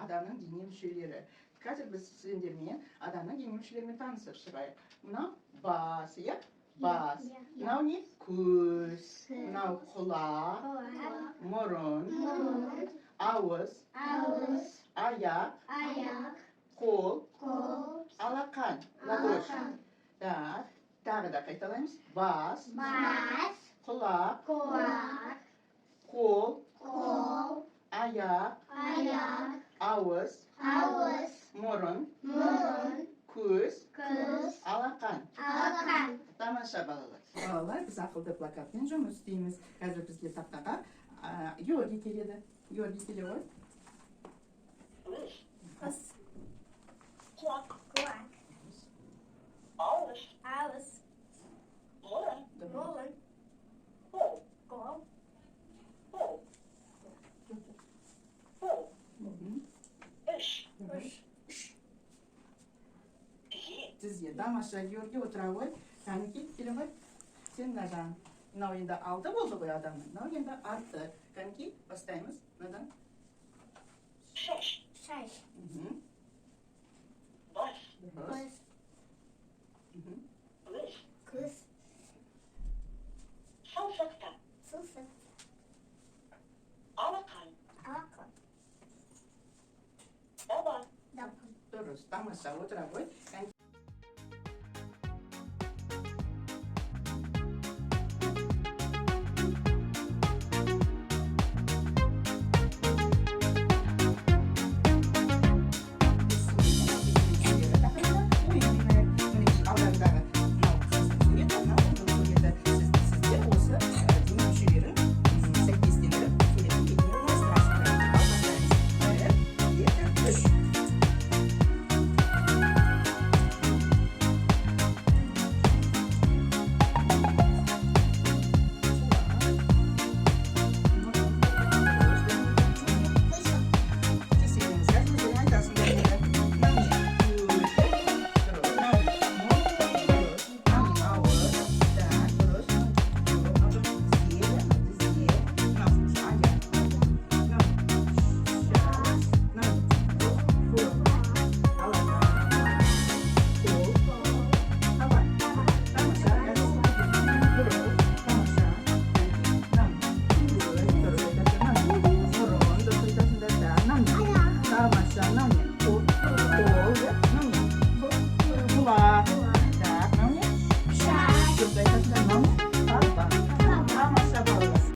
адамның дене мүшелері. Қазір біз сендермен адамның дене мүшелерімен танысып шығайық. Мынау бас, иә? Бас. Мынау не? Көз. Мынау құлақ, мұрын, ауыз, аяқ, қол, алақан, ладоши. Тағы да қайталаймыз. Бас, құлақ, қол, аяқ, ауыз, мұрын, көз, алақан. Тамаша балалар. Балалар, біз ақылды плакатпен жұмыс істейміз. Қазір бізге тақтаға Георгий келеді. Георгий келе ғой. Құлақ. Ауыз. Мұрын. Қол. Тізге. Тамаша, Георгий отыра ғой. Кәнекей келе ғой. Сен надан. Мынау енді алты болды ғой адамның. Мынау енді арты. Кәнекей, бастаймыз. Надан? Шаш. Бас. Көз. Саусақта. Алақан. Дабан. Дұрыс. Тамаша, отыра ғой.